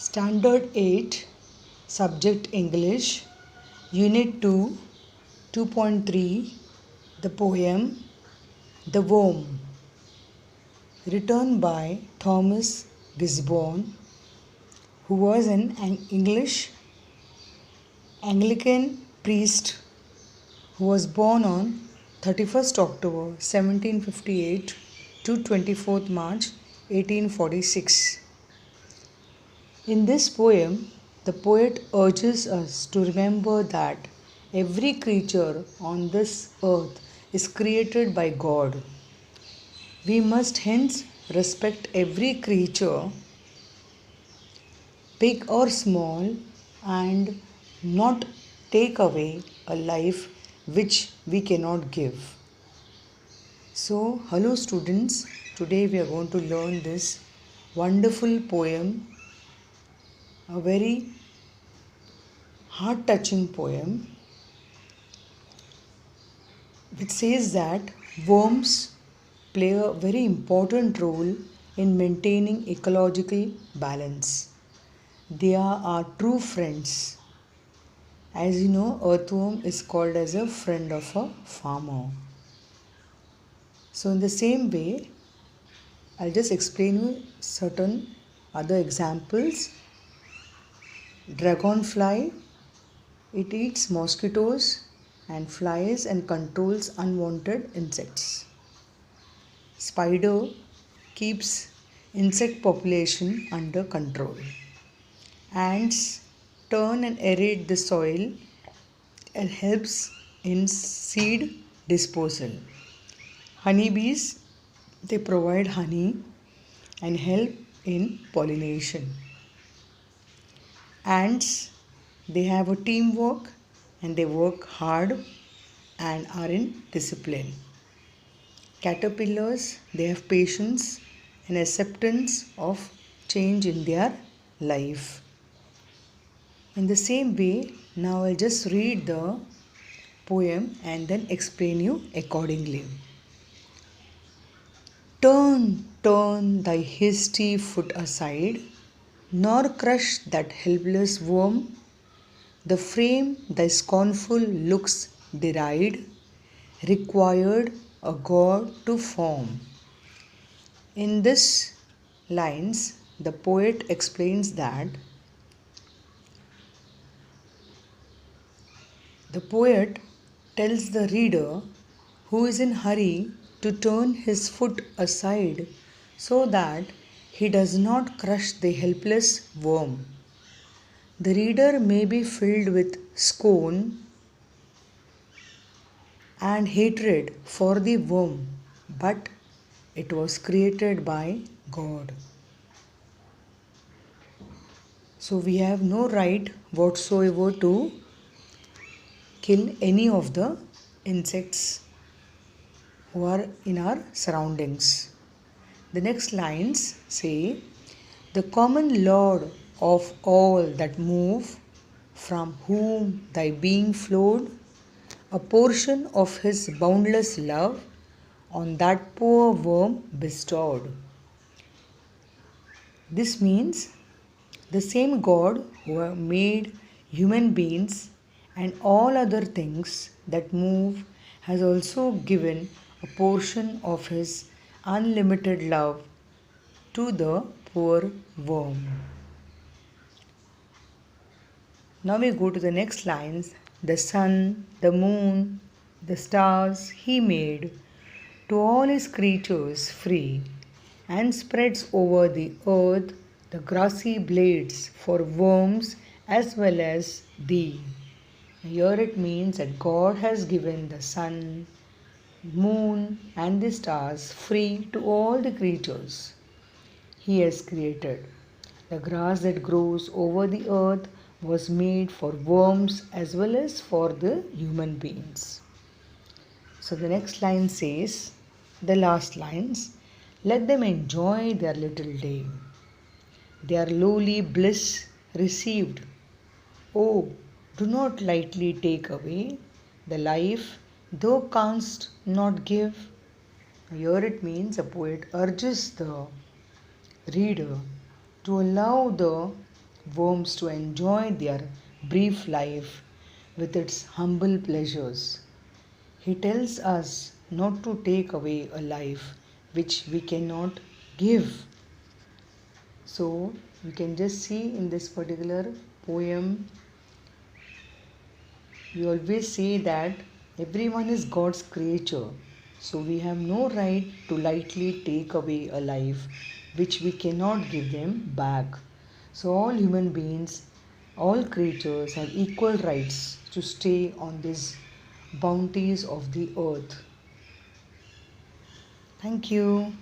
Standard 8, Subject English, Unit 2, 2.3, the poem The Worm, written by Thomas Gisborne, who was an English Anglican priest who was born on 31st October 1758 to 24th March 1846. In this poem, the poet urges us to remember that every creature on this earth is created by God. We must hence respect every creature, big or small, and not take away a life which we cannot give. So, hello students, today we are going to learn this wonderful poem, a very heart-touching poem which says that worms play a very important role in maintaining ecological balance. They are our true friends. As you know, earthworm is called as a friend of a farmer. So in the same way, I'll just explain you certain other examples. Dragonfly, it eats mosquitoes and flies and controls unwanted insects. Spider keeps insect population under control. Ants turn and aerate the soil and helps in seed disposal. Honeybees, they provide honey and help in pollination. Ants, they have a teamwork and they work hard and are in discipline. Caterpillars, they have patience and acceptance of change in their life. In the same way, now I'll just read the poem and then explain you accordingly. Turn, turn thy hasty foot aside, nor crush that helpless worm. The frame thy scornful looks deride, required a god to form. In this lines, the poet explains that the poet tells the reader who is in hurry to turn his foot aside so that he does not crush the helpless worm. The reader may be filled with scorn and hatred for the worm, but it was created by God. So we have no right whatsoever to kill any of the insects who are in our surroundings. The next lines say, the common Lord of all that move, from whom thy being flowed, a portion of his boundless love on that poor worm bestowed. This means the same God who made human beings and all other things that move has also given a portion of his unlimited love to the poor worm. Now we go to the next lines. The sun, the moon, the stars he made to all his creatures free, and spreads over the earth the grassy blades for worms as well as thee. Here it means that God has given the sun, moon and the stars free to all the creatures He has created. The grass that grows over the earth was made for worms as well as for the human beings. So the next line says, the last lines, let them enjoy their little day. Their lowly bliss received. Oh, do not lightly take away the life thou canst not give. Here it means a poet urges the reader to allow the worms to enjoy their brief life with its humble pleasures. He tells us not to take away a life which we cannot give. So, you can just see in this particular poem, we always say that everyone is God's creature. So, we have no right to lightly take away a life which we cannot give them back. So, all human beings, all creatures have equal rights to stay on these bounties of the earth. Thank you.